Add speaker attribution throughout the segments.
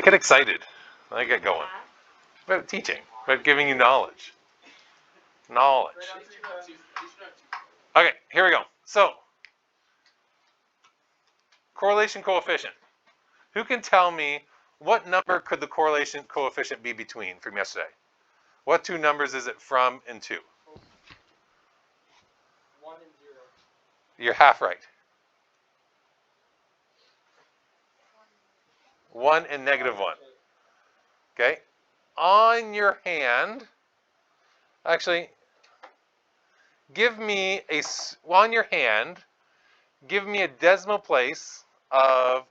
Speaker 1: Get excited. I get going. About teaching, about giving you knowledge. Knowledge. Okay, here we go. So, correlation coefficient. Who can tell me what number could the correlation coefficient be between from yesterday? What two numbers is it from and to?
Speaker 2: 1 and 0.
Speaker 1: You're half right. 1 and negative 1. Okay? On your hand, actually, give me on your hand, give me a decimal place of,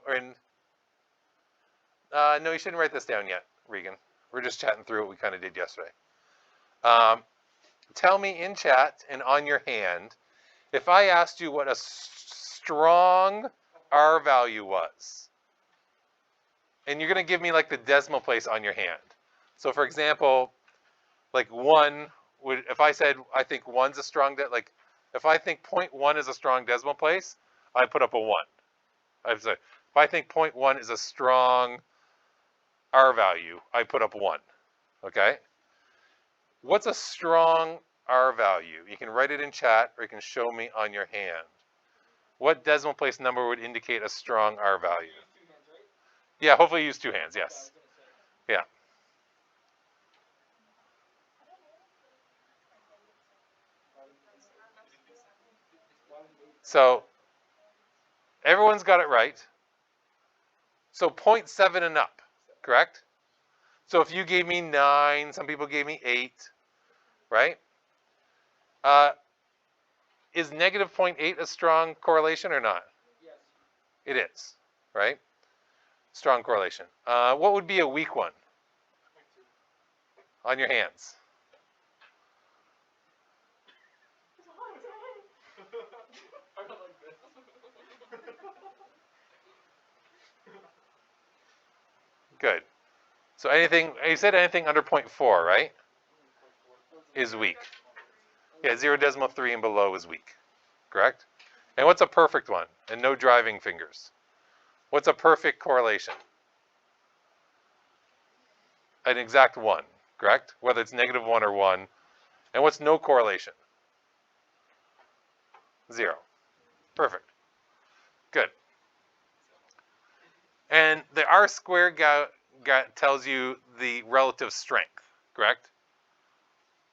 Speaker 1: no, you shouldn't write this down yet, Regan. We're just chatting through what we kind of did yesterday. Tell me in chat and on your hand, if I asked you what a strong R value was, and you're going to give me like the decimal place on your hand. So for example, like 1 would, if I said I think 1's a strong, like if I think 0.1 is a strong decimal place, I put up a 1. I'm sorry, if I think 0.1 is a strong R value, I put up 1. Okay? What's a strong R value? You can write it in chat or you can show me on your hand. What decimal place number would indicate a strong R value? Yeah, hopefully use 2 hands, yes. Yeah. So everyone's got it right. So 0.7 and up, correct? So if you gave me 9, some people gave me 8, right? Is negative 0.8 a strong correlation or not?
Speaker 2: Yes.
Speaker 1: It is, right? Strong correlation. What would be a weak one?
Speaker 2: 0.2.
Speaker 1: On your hands. Good. So anything, you said anything under 0.4, right? Is weak. Yeah, 0.3 and below is weak, correct? And what's a perfect one? And no driving fingers. What's a perfect correlation? An exact 1, correct? Whether it's negative 1 or 1. And what's no correlation? 0. Perfect. Good. And the R squared tells you the relative strength, correct?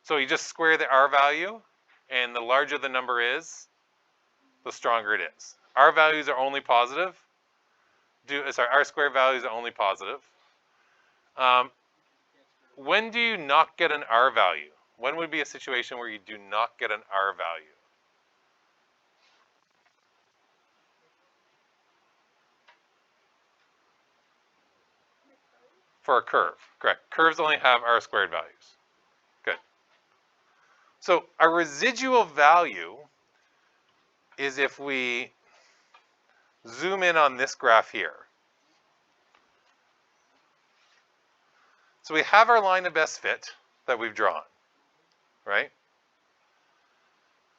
Speaker 1: So you just square the R value, and the larger the number is, the stronger it is. R values are only positive. R squared values are only positive. When do you not get an R value? When would be a situation where you do not get an R value? For a curve, correct. Curves only have R squared values. Good. So a residual value is if we zoom in on this graph here. So we have our line of best fit that we've drawn, right?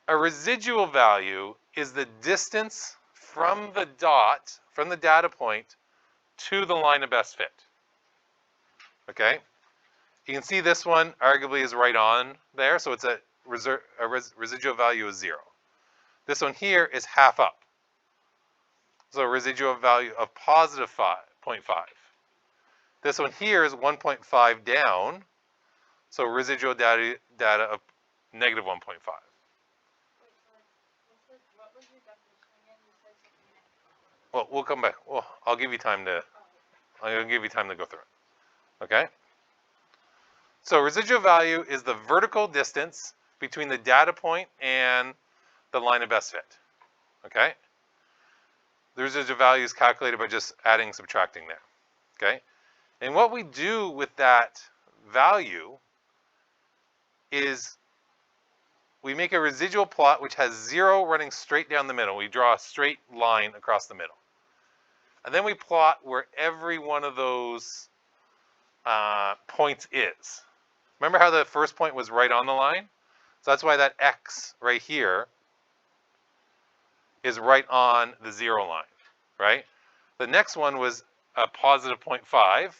Speaker 1: A residual value is the distance from the dot, from the data point, to the line of best fit. Okay? You can see this one arguably is right on there, so it's a residual value is 0. This one here is half up. So a residual value of positive 0.5. This one here is 1.5 down, so residual data of negative 1.5. Well, we'll come back. Well, I'll give you time to. I'm going to give you time to go through it. Okay. So residual value is the vertical distance between the data point and the line of best fit. Okay. The residual value is calculated by just adding, subtracting there. Okay. And what we do with that value is we make a residual plot which has 0 running straight down the middle. We draw a straight line across the middle. And then we plot where every one of those points is. Remember how the first point was right on the line? So that's why that X right here is right on the 0 line, right? The next one was a positive 0.5.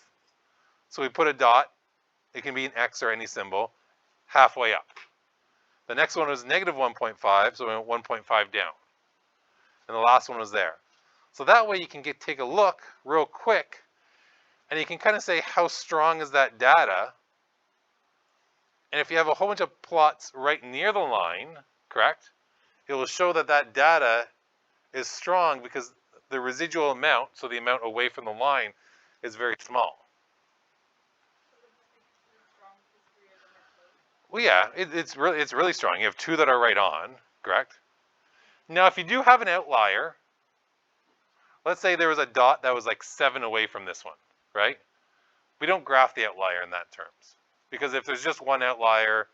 Speaker 1: So we put a dot. It can be an X or any symbol, halfway up. The next one was negative 1.5, so we went 1.5 down. And the last one was there. So that way you can take a look real quick, and you can kind of say how strong is that data. And if you have a whole bunch of plots right near the line, correct, it will show that that data is strong because the residual amount, so the amount away from the line, is very small. Well, yeah, it's really strong. You have two that are right on, correct? Now, if you do have an outlier, let's say there was a dot that was like 7 away from this one, right? We don't graph the outlier in that terms. Because if there's just one outlier,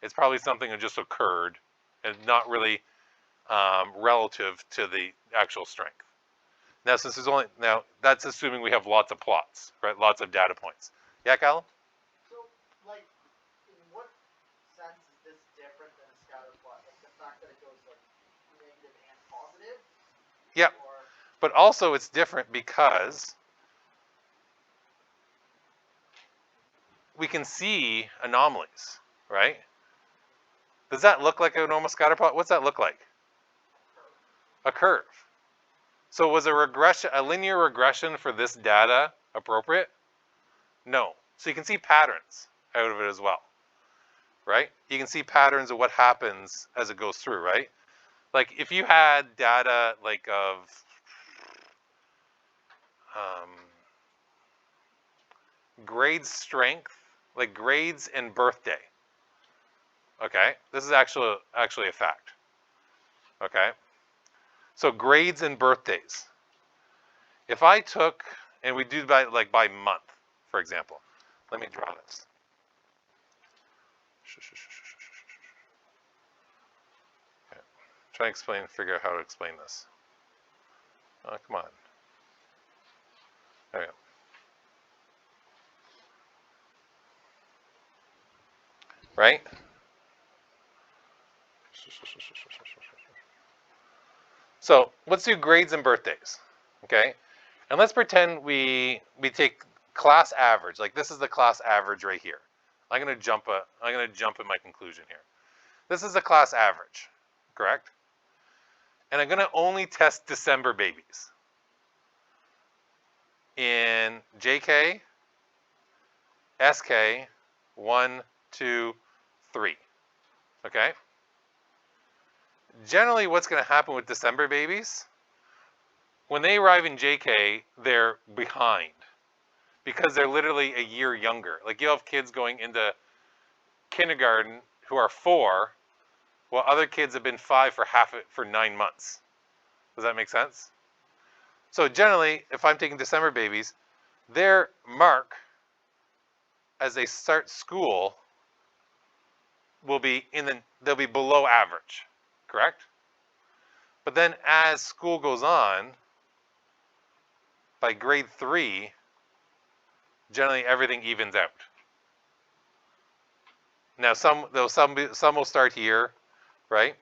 Speaker 1: it's probably something that just occurred and not really relative to the actual strength. Now, since there's only, now that's assuming we have lots of plots, right? Lots of data points. Yeah, Callum?
Speaker 2: So, like, in what sense is this different than a scatter plot? Like the fact that it goes like negative and positive?
Speaker 1: Yeah. But also it's different because we can see anomalies, right? Does that look like a normal scatter plot? What's that look like? A curve. So was a linear regression for this data appropriate? No. So you can see patterns out of it as well, right? You can see patterns of what happens as it goes through, right? Like if you had data like of grade strength, like grades and birthday. Okay, this is actually a fact. Okay, so grades and birthdays. If I took, and we do by month, for example. Let me draw this. Okay. Try and figure out how to explain this. Oh, come on. There we go. Right? So let's do grades and birthdays. Okay? And let's pretend we take class average. Like this is the class average right here. I'm gonna jump in my conclusion here. This is the class average, correct? And I'm gonna only test December babies. In JK, SK, 1, 2, 3. Okay? Generally what's gonna happen with December babies, when they arrive in JK, they're behind because they're literally a year younger. Like you have kids going into kindergarten who are 4, while other kids have been 5 for 9 months. Does that make sense? So generally, if I'm taking December babies, their mark as they start school will be they'll be below average, correct? But then as school goes on, by grade 3, generally everything evens out. Now some will start here, right?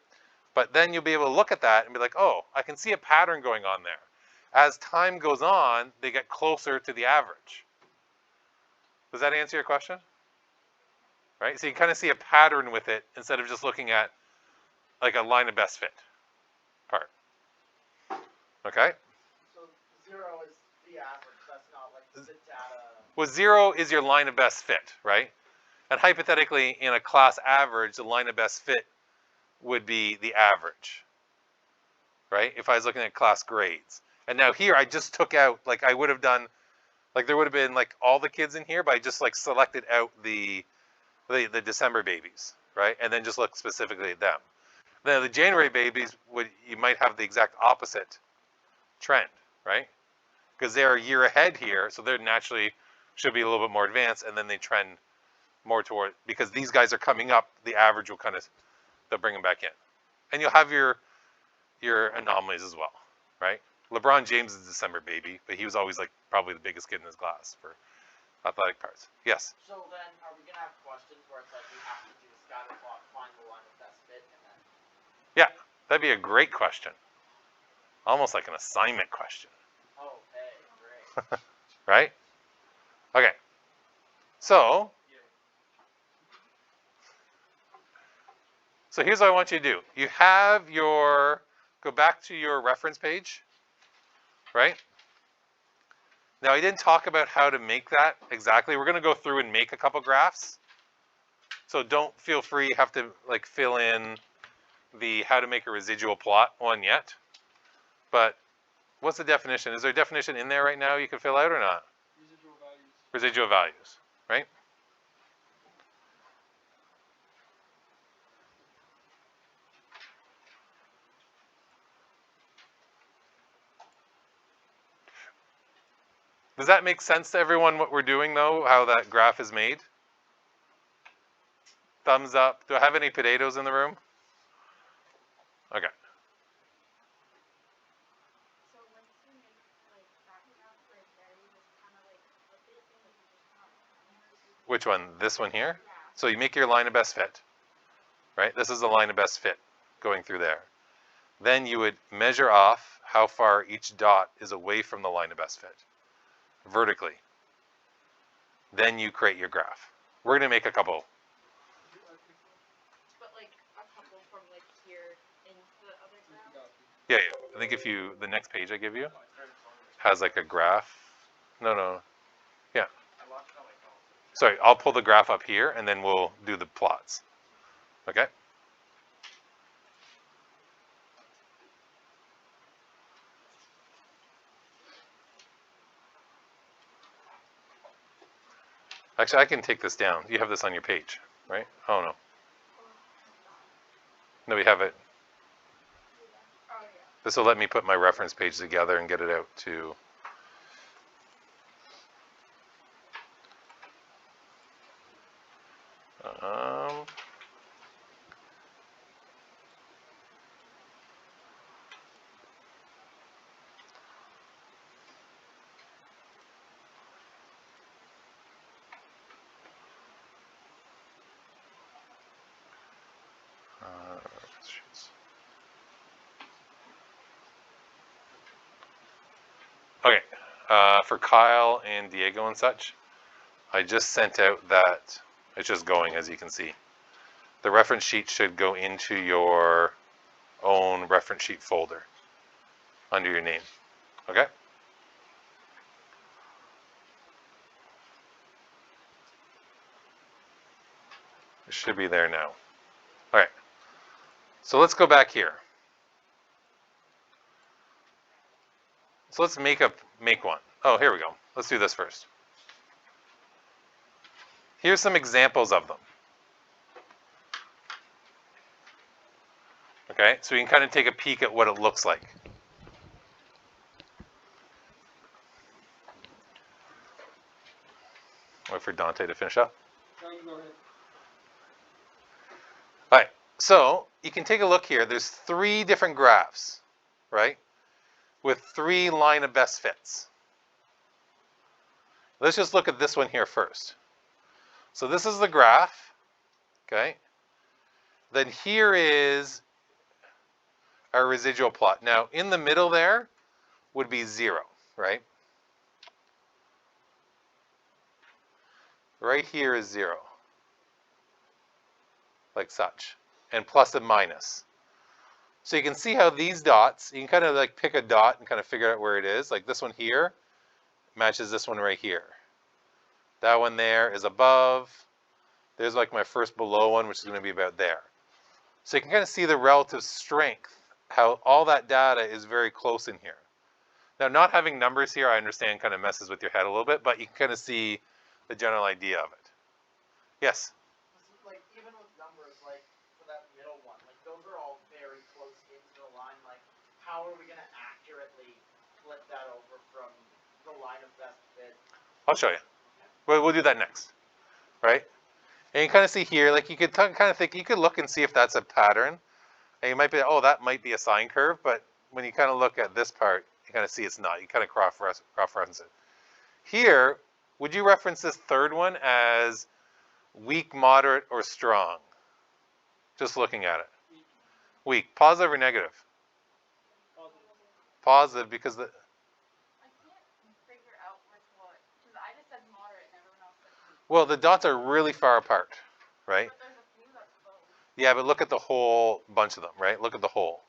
Speaker 1: But then you'll be able to look at that and be like, oh, I can see a pattern going on there. As time goes on, they get closer to the average. Does that answer your question? Right? So you kind of see a pattern with it instead of just looking at like a line of best fit part. Okay?
Speaker 2: So 0 is the average. That's not like the data.
Speaker 1: Well, 0 is your line of best fit, right? And hypothetically, in a class average, the line of best fit would be the average, right? If I was looking at class grades. And now here, I just took out, like I would have done, like there would have been like all the kids in here, but I just like selected out the December babies, right? And then just look specifically at them. Now the January babies, you might have the exact opposite trend, right? Because they're a year ahead here, so they're naturally should be a little bit more advanced, and then they trend more toward, because these guys are coming up, the average will kind of, they'll bring them back in. And you'll have your anomalies as well, right? LeBron James is a December baby, but he was always like probably the biggest kid in his class for athletic parts. Yes?
Speaker 2: So then are we going to have questions where it's like we have to do a scatter plot, find the line of best fit, and then...
Speaker 1: Yeah, that'd be a great question. Almost like an assignment question.
Speaker 2: Oh, hey, great.
Speaker 1: Right? Okay. So here's what I want you to do. You have your, go back to your reference page, right? Now, I didn't talk about how to make that exactly. We're going to go through and make a couple graphs. So don't feel free, you have to like fill in the how to make a residual plot one yet. But what's the definition? Is there a definition in there right now you can fill out or not?
Speaker 3: Residual values.
Speaker 1: Residual values, right? Does that make sense to everyone what we're doing though, how that graph is made? Thumbs up. Do I have any potatoes in the room? Okay.
Speaker 4: So once you make like that graph right there, you just kind of like flip it and you just not.
Speaker 1: Which one? This one here?
Speaker 4: Yeah.
Speaker 1: So you make your line of best fit, right? This is the line of best fit going through there. Then you would measure off how far each dot is away from the line of best fit, vertically. Then you create your graph. We're going to make a couple.
Speaker 4: But like a couple from like here into the other graph.
Speaker 1: Yeah, yeah. I think if you, the next page I give you has like a graph. No. Yeah. Sorry, I'll pull the graph up here and then we'll do the plots. Okay? Actually, I can take this down. You have this on your page, right? Oh, no. No, we have it.
Speaker 4: Oh yeah.
Speaker 1: This will let me put my reference page together and get it out to. Um, okay, for Kyle and Diego and such, I just sent out that, it's just going as you can see. The reference sheet should go into your own reference sheet folder under your name, okay? It should be there now. All right, so let's go back here. So let's make one. Oh, here we go. Let's do this first. Here's some examples of them. Okay, so you can kind of take a peek at what it looks like. Wait for Dante to finish up.
Speaker 3: Go ahead.
Speaker 1: All right, so you can take a look here. There's 3 different graphs, right? With 3 line of best fits. Let's just look at this one here first. So this is the graph, okay? Then here is our residual plot. Now, in the middle there would be 0, right? Right here is 0, like such, and plus and minus. So you can see how these dots, you can kind of like pick a dot and kind of figure out where it is. Like this one here matches this one right here. That one there is above. There's like my first below one, which is going to be about there. So you can kind of see the relative strength, how all that data is very close in here. Now, not having numbers here, I understand, kind of messes with your head a little bit, but you can kind of see the general idea of it. Yes?
Speaker 2: Like, even with numbers, like, for that middle one, like, those are all very close into the line. Like, how are we going to accurately flip that over from the line of best fit?
Speaker 1: I'll show you. We'll do that next, right? And you kind of see here, like you could kind of think, you could look and see if that's a pattern. And you might be, oh, that might be a sine curve, but when you kind of look at this part, you kind of see it's not. You kind of cross-reference it. Here, would you reference this third one as weak, moderate, or strong? Just looking at it. Weak. Positive or negative? Positive because the...
Speaker 4: I can't figure out which one, because I just said moderate and everyone else said weak.
Speaker 1: Well, the dots are really far apart, right?
Speaker 4: But there's a few that's close.
Speaker 1: Yeah, but look at the whole bunch of them, right? Look at the whole,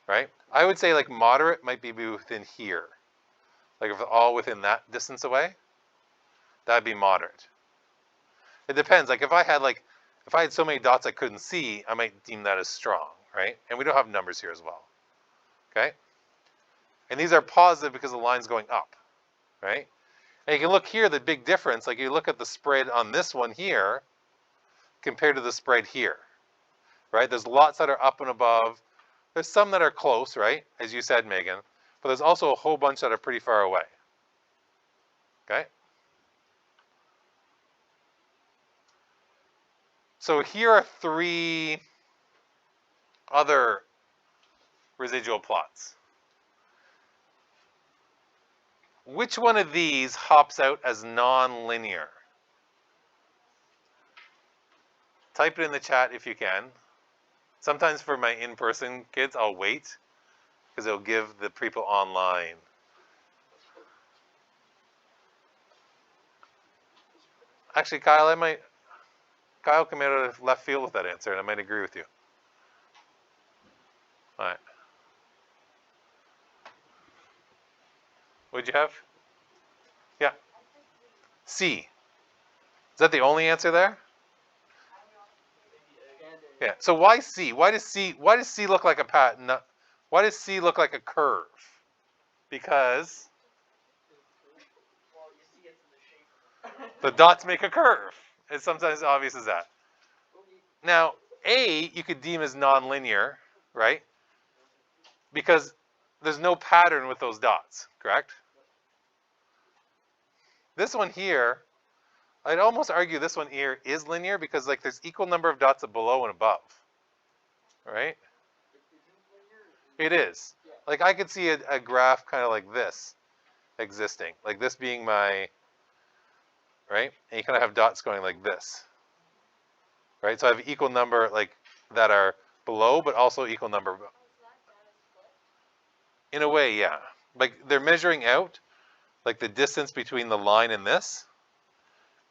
Speaker 1: right? I would say like moderate might be within here. Like if all within that distance away, that'd be moderate. It depends. Like if I had so many dots I couldn't see, I might deem that as strong, right? And we don't have numbers here as well. Okay? And these are positive because the line's going up, right? And you can look here, the big difference, like you look at the spread on this one here compared to the spread here, right? There's lots that are up and above. There's some that are close, right? As you said, Megan. But there's also a whole bunch that are pretty far away. Okay? So here are 3 other residual plots. Which one of these hops out as non-linear? Type it in the chat if you can. Sometimes for my in-person kids, I'll wait because it'll give the people online. Actually, Kyle come out of left field with that answer, and I might agree with you. All right. What'd you have? Yeah. C. Is that the only answer there? Yeah. So why C? Why does C look like a pattern? Why does C look like a curve? Because
Speaker 2: Well, you see it's in the shape of a
Speaker 1: the dots make a curve. It's sometimes obvious as that. Now, A you could deem as nonlinear, right? Because there's no pattern with those dots, correct? This one here, I'd almost argue this one here is linear because like there's equal number of dots below and above, right? It is. Like I could see a graph kind of like this existing, like this being my, right? And you kind of have dots going like this, right? So I have equal number like that are below, but also equal number.
Speaker 4: Oh, so that data split?
Speaker 1: In a way, yeah. Like they're measuring out like the distance between the line and this,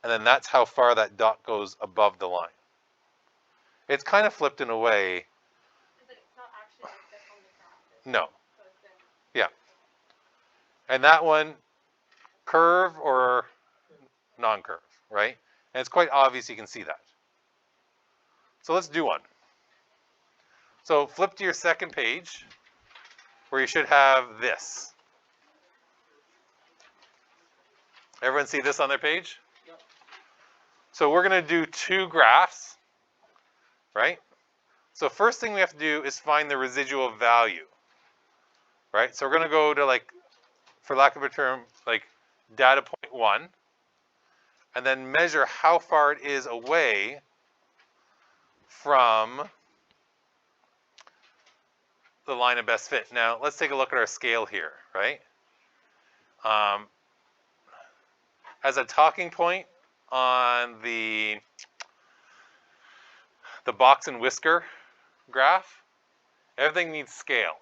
Speaker 1: and then that's how far that dot goes above the line. It's kind of flipped in a way.
Speaker 4: Because it's not actually like this on the graph.
Speaker 1: No.
Speaker 4: So it's been.
Speaker 1: Yeah. And that one, curve or non-curve, right? And it's quite obvious you can see that. So let's do one. So flip to your second page where you should have this. Everyone see this on their page?
Speaker 3: Yep.
Speaker 1: So we're going to do 2 graphs, right? So first thing we have to do is find the residual value, right? So we're going to go to like, for lack of a term, like data point 1, and then measure how far it is away from the line of best fit. Now, let's take a look at our scale here, right? As a talking point on the box and whisker graph, everything needs scale,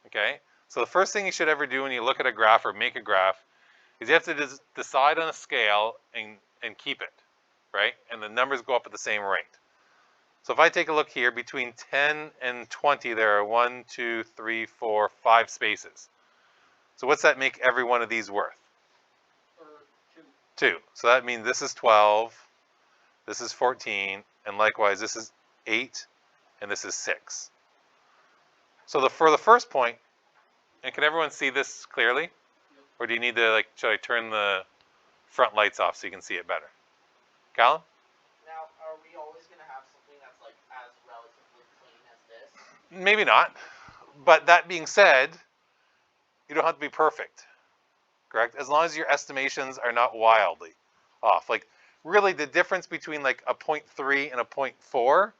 Speaker 1: okay? So the first thing you should ever do when you look at a graph or make a graph is you have to decide on a scale and keep it, right? And the numbers go up at the same rate. So if I take a look here, between 10 and 20, there are 1, 2, 3, 4, 5 spaces. So what's that make every one of these worth?
Speaker 3: Or
Speaker 1: 2. So that means this is 12, this is 14, and likewise this is 8, and this is 6. So for the first point, and can everyone see this clearly? Or do you need to, like, should I turn the front lights off so you can see it better? Callum?
Speaker 2: Now, are we always going to have something that's like as relatively clean as this?
Speaker 1: Maybe not. But that being said, you don't have to be perfect, correct? As long as your estimations are not wildly off. Like, really, the difference between like a 0.3 and a 0.4,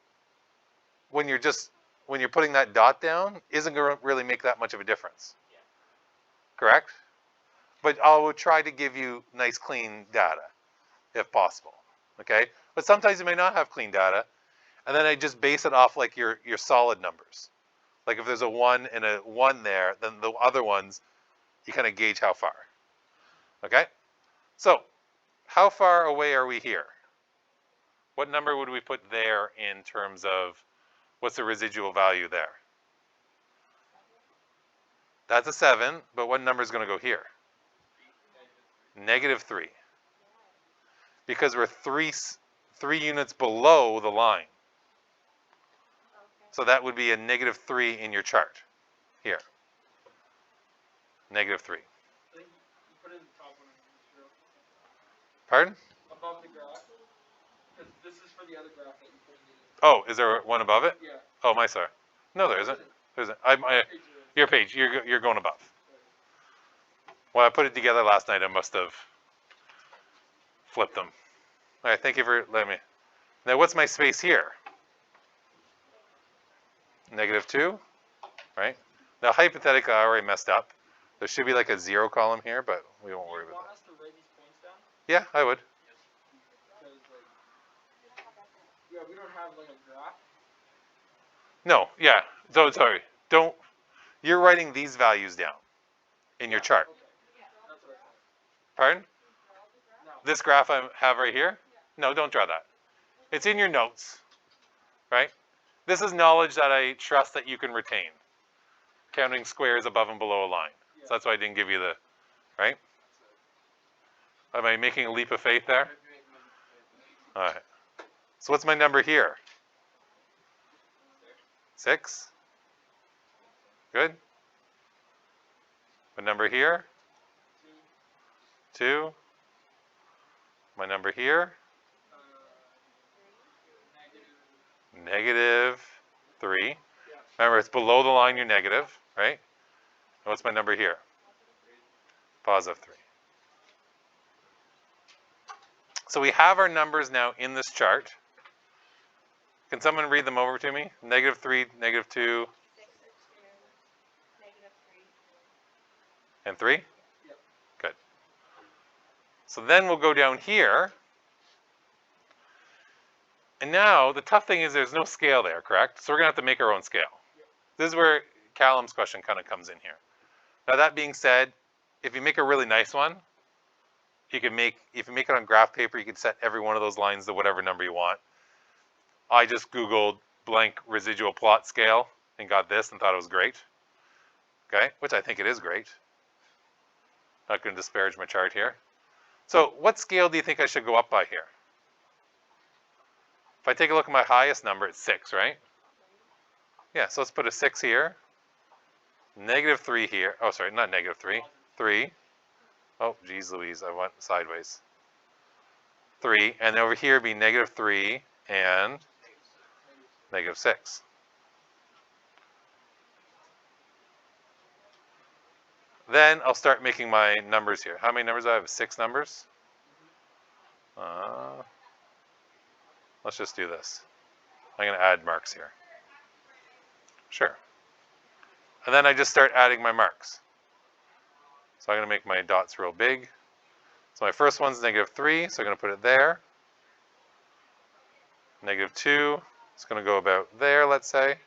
Speaker 1: when you're putting that dot down, isn't going to really make that much of a difference.
Speaker 2: Yeah.
Speaker 1: Correct? But I will try to give you nice, clean data, if possible. Okay? But sometimes you may not have clean data, and then I just base it off like your solid numbers. Like if there's a 1 and a 1 there, then the other ones, you kind of gauge how far. Okay? So, how far away are we here? What number would we put there in terms of what's the residual value there? That's a 7, but what number is going to go here? -3. Because we're three units below the line.
Speaker 4: Okay.
Speaker 1: So that would be a -3 in your chart. Here. -3.
Speaker 3: I think you put it in the top one.
Speaker 1: Pardon?
Speaker 3: Above the graph. Because this is for the other graph that you put in the.
Speaker 1: Oh, is there one above it?
Speaker 3: Yeah.
Speaker 1: Oh, my sorry. No, there isn't. There isn't. Your page. You're going above. Well, I put it together last night. I must have flipped them. All right. Thank you for letting me. Now, what's my space here? -2, right? Now, hypothetically, I already messed up. There should be like a 0 column here, but we won't worry
Speaker 3: Do you
Speaker 1: about
Speaker 3: want
Speaker 1: that.
Speaker 3: us to write these points down?
Speaker 1: Yeah, I would.
Speaker 3: Because yeah, we don't have like a graph.
Speaker 1: No, yeah. So sorry. Don't. You're writing these values down in your chart.
Speaker 3: Okay. That's what I thought.
Speaker 1: Pardon?
Speaker 3: No.
Speaker 1: This graph I have right here? No, don't draw that. It's in your notes, right? This is knowledge that I trust that you can retain. Counting squares above and below a line. So that's why I didn't give you the, right? Am I making a leap of faith there? All right. So what's my number here? 6? Good. My number here? 2. My number here? -3. Remember, it's below the line, you're negative, right? And what's my number here? +3. So we have our numbers now in this chart. Can someone read them over to me? -3, -2,
Speaker 4: 6 -3.
Speaker 1: and 3?
Speaker 3: Yep.
Speaker 1: Good. So then we'll go down here. And now the tough thing is there's no scale there, correct? So we're going to have to make our own scale. This is where Callum's question kind of comes in here. Now that being said, if you make a really nice one, if you make it on graph paper, you can set every one of those lines to whatever number you want. I just Googled blank residual plot scale and got this and thought it was great. Okay, which I think it is great. Not going to disparage my chart here. So what scale do you think I should go up by here? If I take a look at my highest number, it's 6, right? Yeah, so let's put a 6 here. -3 here. Oh, sorry, not -3. 3. Oh, geez Louise, I went sideways. 3, and over here be -3 and -6. Then I'll start making my numbers here. How many numbers do I have? 6 numbers? Let's just do this. I'm going to add marks here. Sure. And then I just start adding my marks. So I'm going to make my dots real big. So my first one's -3, so I'm going to put it there. -2, it's going to go about there, let's say.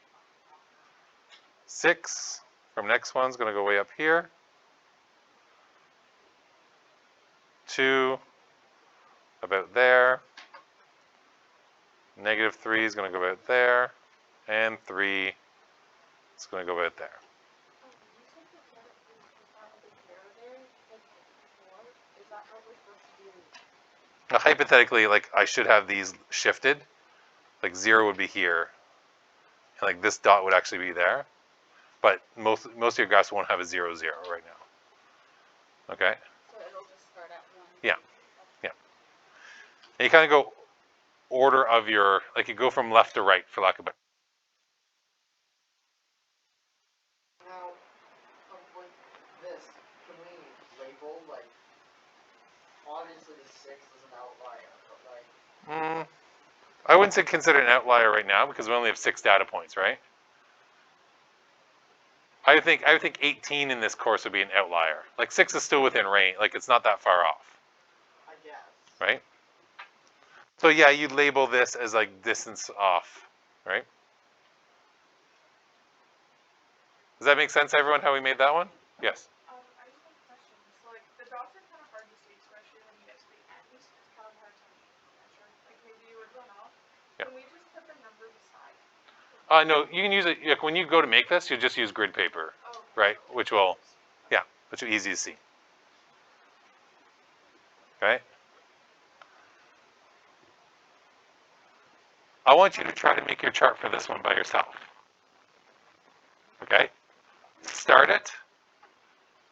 Speaker 1: 6 from next one's going to go way up here. 2 about there. -3 is going to go about there. And 3 is going to go about there. Now, hypothetically, like I should have these shifted. Like 0 would be here. And like this dot would actually be there. But most of your graphs won't have a 0, 0 right now. Okay?
Speaker 4: So it'll just start at 1.
Speaker 1: Yeah. Yeah. And you kind of go order of your, like you go from left to right, for lack of a better.
Speaker 2: Now, with this, can we label, like, obviously the 6 is an outlier, but like...
Speaker 1: I wouldn't say consider it an outlier right now because we only have 6 data points, right? I would think 18 in this course would be an outlier. Like 6 is still within range, like it's not that far off,
Speaker 2: I guess.
Speaker 1: right? So yeah, you'd label this as like distance off, right? Does that make sense, everyone, how we made that one? Yes.
Speaker 5: I just have a question. So, like, the dots are kind of hard to see, especially when you get to the end.
Speaker 1: Yeah.
Speaker 4: Can we just put the number beside?
Speaker 1: No, you can use it, like, when you go to make this, you'll just use grid paper,
Speaker 4: Oh.
Speaker 1: right? Which will be easy to see. Okay? I want you to try to make your chart for this one by yourself. Okay? Start it,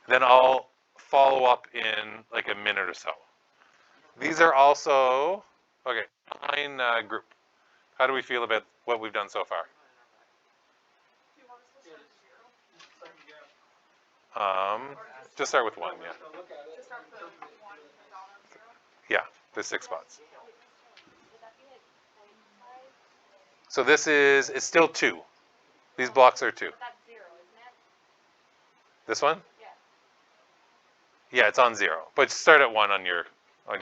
Speaker 1: then I'll follow up in like a minute or so. These are also, okay, fine group. How do we feel about what we've done so far?
Speaker 4: Do you want us to start with 0?
Speaker 1: Just start with 1, yeah.
Speaker 4: Just start with 1 dot on 0?
Speaker 1: Yeah, there's 6 spots.
Speaker 4: Would that be like 0.5?
Speaker 1: So this is, it's still 2. These blocks are 2.
Speaker 4: But that's 0, isn't it?
Speaker 1: This one?
Speaker 4: Yeah.
Speaker 1: Yeah, it's on 0. But start at 1 on your.
Speaker 3: Okay, so just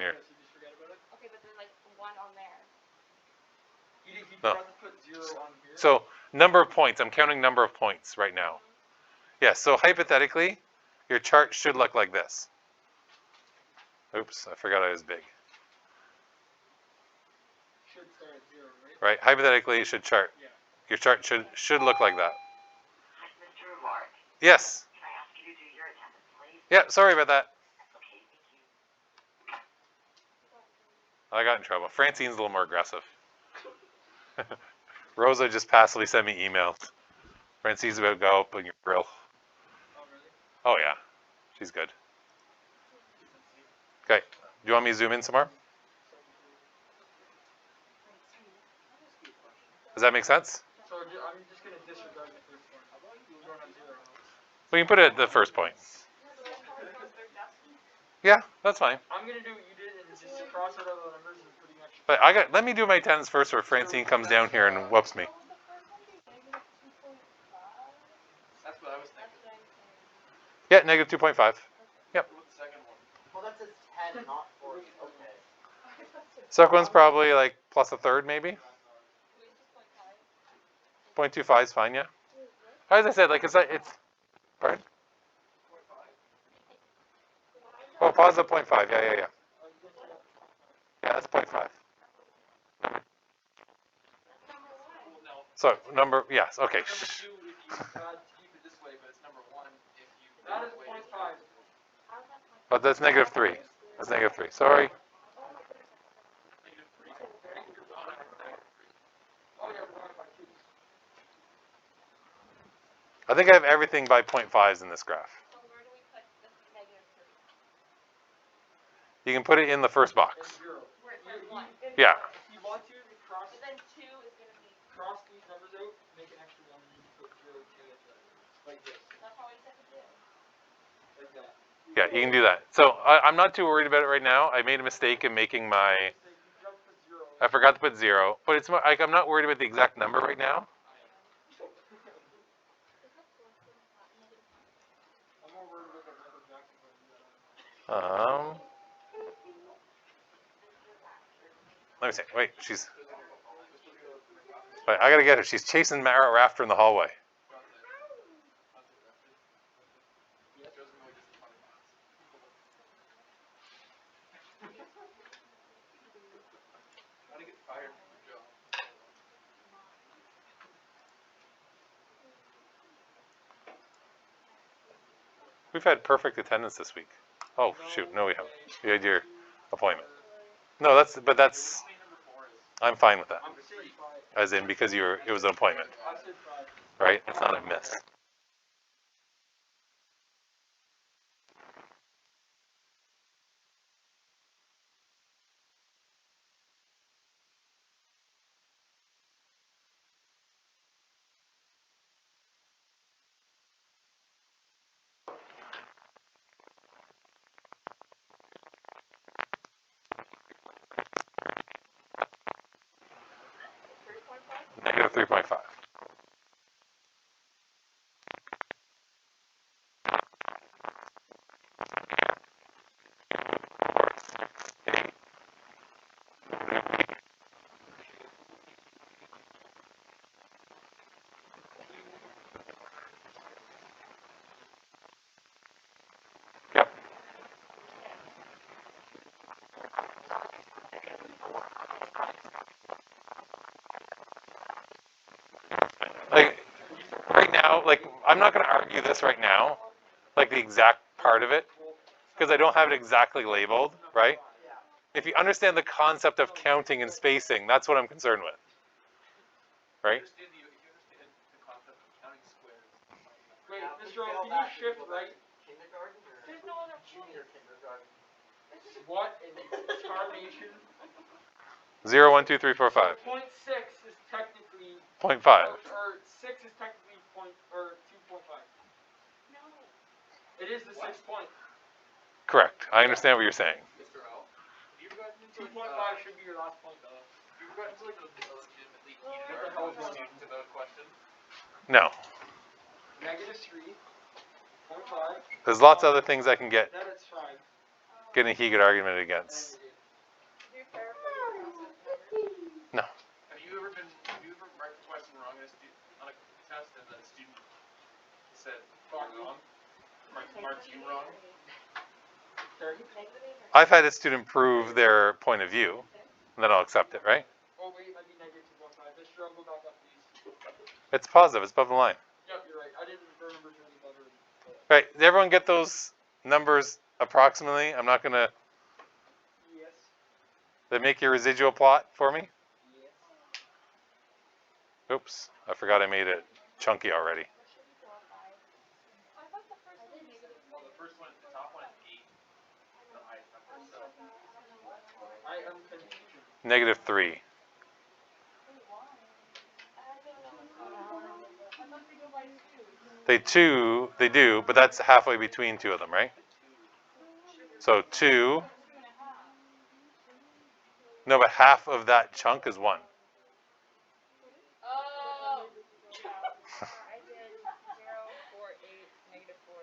Speaker 3: forget about it?
Speaker 4: Okay, but there's like 1 on there.
Speaker 3: He
Speaker 1: No.
Speaker 3: forgot to put 0 on here?
Speaker 1: So number of points. I'm counting number of points right now. Yeah, so hypothetically, your chart should look like this. Oops, I forgot I was big.
Speaker 3: Should start at 0, right?
Speaker 1: Right? Hypothetically, it should chart.
Speaker 3: Yeah.
Speaker 1: Your chart should look like that.
Speaker 5: Mr. Reward,
Speaker 1: Yes.
Speaker 5: can I ask you to do your attendance, please?
Speaker 1: Yeah, sorry about that.
Speaker 5: Okay, thank you.
Speaker 1: I got in trouble. Francine's a little more aggressive. Rosa just passively sent me emails. Francine's about to go open your grill.
Speaker 3: Oh, really?
Speaker 1: Oh, yeah. She's good. Okay. Do you want me to zoom in some more? Does that make sense?
Speaker 3: So I'm just going to disregard the first one. We're going on 0.
Speaker 1: We can put it at the first point. Yeah, that's fine.
Speaker 3: I'm going to do what you did and just cross out all the numbers and putting extra.
Speaker 1: But let me do my tens first, or Francine comes down here and whoops me.
Speaker 2: That's what I was thinking.
Speaker 1: Yeah, negative 2.5.
Speaker 2: What the second one? Well, that says 10, not 40. Okay.
Speaker 1: Second one's probably like plus a third, maybe. 0.25 is fine, yeah. As I said, like it's pardon? Oh, positive 0.5. Yeah. Yeah, that's 0.5. So number, yes, okay.
Speaker 3: Number 2 if you keep it this way, but it's number 1 if you. That is 0.5.
Speaker 1: But that's negative 3. That's negative 3. Sorry.
Speaker 3: Negative 3. Oh, yeah, we're going by 2.
Speaker 1: I think I have everything by 0.5s in this graph.
Speaker 4: So where do we put the negative 3?
Speaker 1: You can put it in the first
Speaker 3: And
Speaker 1: box.
Speaker 3: 0.
Speaker 4: Where it says 1.
Speaker 1: Yeah.
Speaker 3: If you want to cross,
Speaker 4: But then 2 is going to be,
Speaker 3: cross these numbers out, make an extra 1, and you can put 0, 2 at the, like this.
Speaker 4: that's all we said to do.
Speaker 3: Like that.
Speaker 1: Yeah, you can do that. So I'm not too worried about it right now. I made a mistake in making my.
Speaker 3: So you forgot to put 0.
Speaker 1: I forgot to put 0, but it's like I'm not worried about the exact number right now.
Speaker 3: I'm more worried about the Michael Jackson one you got on.
Speaker 1: Let me see. Wait, she's. Wait, I gotta get her. She's chasing Mara Rafter in the hallway. We've had perfect attendance this week. Oh shoot, no we haven't. You had your appointment. No, that's. I'm fine with that.
Speaker 3: I'm saying 5.
Speaker 1: As in because it was an appointment,
Speaker 3: I said 5.
Speaker 1: right? It's not a miss. Negative 3.5. Yep. like, I'm not going to argue this right now, like the exact part of it, because I don't have it exactly labeled, right?
Speaker 2: Yeah.
Speaker 1: If you understand the concept of counting and spacing, that's what I'm concerned with, right?
Speaker 3: If you understand the concept of counting squares. Wait,
Speaker 2: Now, if we
Speaker 3: Mr. O,
Speaker 2: fail
Speaker 3: can you
Speaker 2: that, do we
Speaker 3: shift
Speaker 2: go back
Speaker 3: right?
Speaker 2: to kindergarten or
Speaker 4: There's no other
Speaker 2: junior
Speaker 4: point.
Speaker 2: kindergarten?
Speaker 3: What in tarnation?
Speaker 1: 0, 1, 2, 3, 4, 5.
Speaker 3: 0.6 is technically
Speaker 1: 0.5.
Speaker 3: or 6 is technically 2.5.
Speaker 4: No.
Speaker 3: It is the 6 point.
Speaker 1: Correct. I understand what you're saying.
Speaker 3: Mr. O, have you ever gotten into 2.5 should be your last point though. Have you ever gotten into like a legitimately heated
Speaker 4: What the hell
Speaker 3: argument
Speaker 4: is
Speaker 3: with
Speaker 4: going
Speaker 3: students about a question?
Speaker 1: No.
Speaker 3: -3, 0.5.
Speaker 1: There's lots of other things I can get
Speaker 3: Then it's 5.
Speaker 1: in a heated argument
Speaker 3: And
Speaker 1: against.
Speaker 3: it is.
Speaker 4: Do you verify your process number?
Speaker 1: No.
Speaker 3: Have you ever marked a question wrong on a test and then a student said wrong? Marked you wrong? 30?
Speaker 1: I've had a student prove their point of view, and then I'll accept it, right?
Speaker 3: Oh wait, might be -2.5. Mr. O, go back up please.
Speaker 1: It's positive. It's above the line.
Speaker 3: Yep, you're right. I didn't remember any better.
Speaker 1: Right. Did everyone get those numbers approximately? I'm not going to...
Speaker 3: Yes.
Speaker 1: They make your residual plot for me?
Speaker 3: Yes.
Speaker 1: Oops. I forgot I made it chunky already.
Speaker 4: I thought the first one was
Speaker 3: Well, the first one, the top one is 8. The highest number. So I am confused.
Speaker 1: -3. They do, but that's halfway between two of them, right? So 2. No, but half of that chunk is 1.
Speaker 4: Oh. I did 0, 4, 8, -4.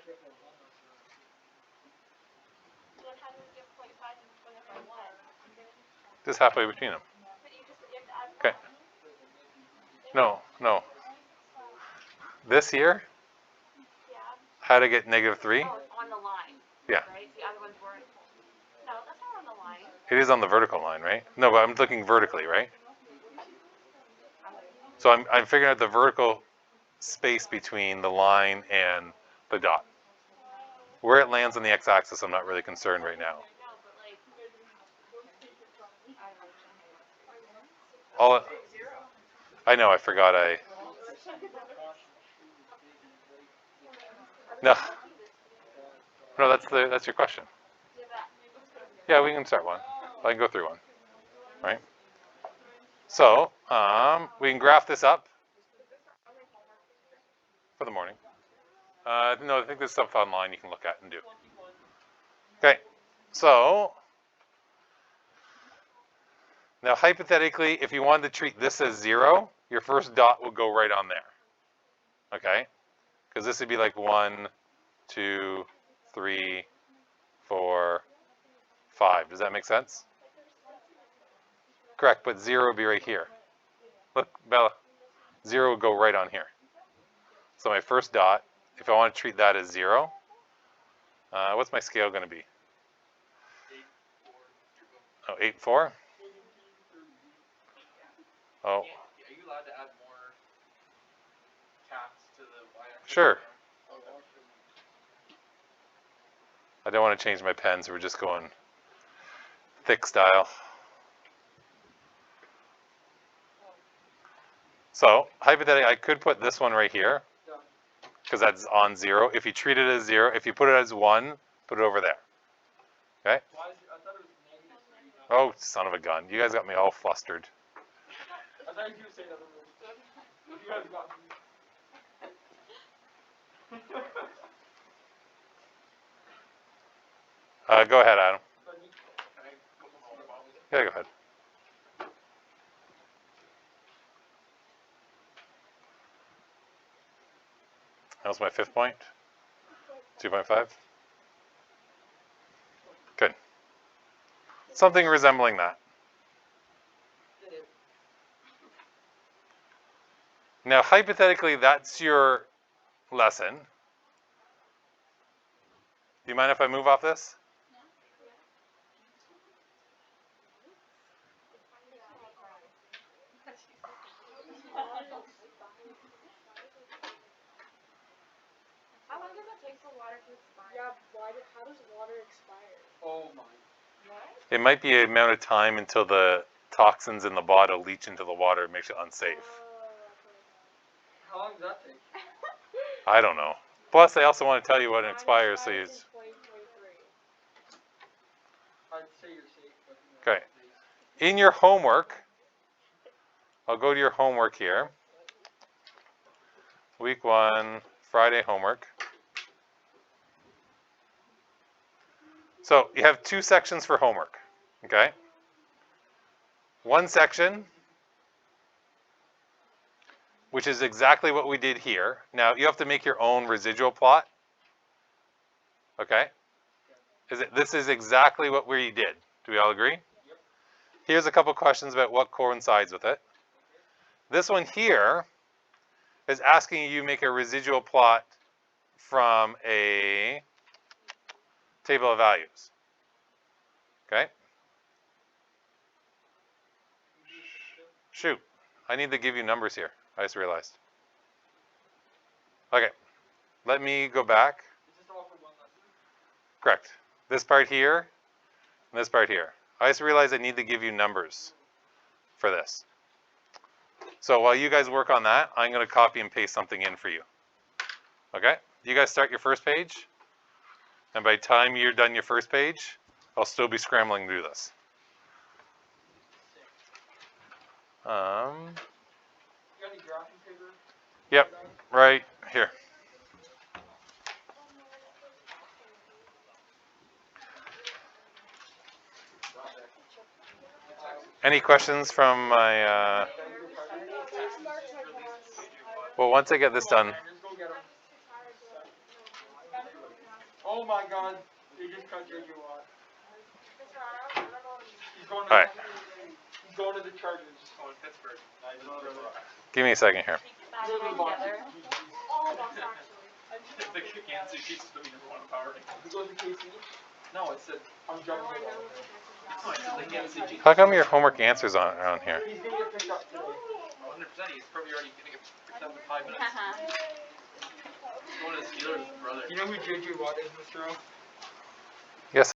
Speaker 4: So then how do we get 0.5 and split it by 1?
Speaker 1: Just halfway between them.
Speaker 4: But you have to add 1.
Speaker 1: Okay. No. This here,
Speaker 4: Yeah.
Speaker 1: how to get -3?
Speaker 4: Oh, it's on the line.
Speaker 1: Yeah.
Speaker 4: Right? The other ones weren't. No, that's not on the line.
Speaker 1: It is on the vertical line, right? No, but I'm looking vertically, right? So I'm figuring out the vertical space between the line and the dot. Where it lands on the x-axis, I'm not really concerned right now.
Speaker 4: No, but like.
Speaker 1: All I know, I forgot I. No, that's your question. Yeah, we can start one. I can go through one, right? So we can graph this up for the morning. No, I think there's stuff online you can look at and do. Okay, so now hypothetically, if you wanted to treat this as 0, your first dot would go right on there. Okay, because this would be like 1, 2, 3, 4, 5. Does that make sense? Correct, but 0 would be right here. Look, Bella, 0 would go right on here. So my first dot, if I want to treat that as 0, what's my scale going to be? 8, 4. Oh, 8, 4? Oh.
Speaker 3: Are you allowed to add more caps to the y-axis?
Speaker 1: Sure. I don't want to change my pen, so we're just going thick style. So, hypothetically, I could put this one right here, because that's on 0. If you treat it as 0, if you put it as 1, put it over there. Okay?
Speaker 3: Why is it, I thought it was -3.
Speaker 1: Oh, son of a gun. You guys got me all flustered.
Speaker 3: I thought you were saying other words. You guys got me.
Speaker 1: Go ahead, Adam.
Speaker 3: Can I put some water bottles?
Speaker 1: Yeah, go ahead. That was my 5th point. 2.5. Good. Something resembling that. Now, hypothetically, that's your lesson. Do you mind if I move off this?
Speaker 4: for water to expire?
Speaker 6: Yeah, how does water expire?
Speaker 3: Oh my.
Speaker 4: What?
Speaker 1: It might be an amount of time until the toxins in the bottle leach into the water and makes it unsafe.
Speaker 3: How long does that take?
Speaker 1: I don't know. Plus, they also want to tell you when it expires, so you.
Speaker 6: In 2023.
Speaker 3: I'd say you're safe, but
Speaker 1: Okay. In your homework, I'll go to your homework here. Week 1, Friday homework. So you have 2 sections for homework, okay? One section, which is exactly what we did here. Now, you have to make your own residual plot, okay? This is exactly what we did. Do we all agree?
Speaker 3: Yep.
Speaker 1: Here's a couple questions about what coincides with it. This one here is asking you make a residual plot from a table of values. Okay? Shoot. I need to give you numbers here. I just realized. Okay. Let me go back.
Speaker 3: Is this all for one lesson?
Speaker 1: Correct. This part here and this part here. I just realized I need to give you numbers for this. So while you guys work on that, I'm going to copy and paste something in for you. Okay? You guys start your first page. And by the time you're done your first page, I'll still be scrambling to do this.
Speaker 3: You got any drafting paper?
Speaker 1: Yep, right here. Any questions from my, well, once I get this done.
Speaker 3: Go get 'em. Oh my god, they just cut JJ Watt. He's going to
Speaker 1: All right.
Speaker 3: He's going to the Chargers. Oh, in Pittsburgh.
Speaker 1: Give me a second here.
Speaker 4: Together.
Speaker 6: All of us, actually.
Speaker 3: The Kansas City Chiefs will be number 1 power ranking. He goes to KC? No, it said I'm jumping. No, it said the Kansas City Chiefs.
Speaker 1: How come your homework answers aren't on here?
Speaker 3: He's gonna get picked up today. 100%. He's probably already gonna get picked up in 5 minutes. He's going to the Steelers' brother. You know who JJ Watt is, Mr. O?
Speaker 1: Yes.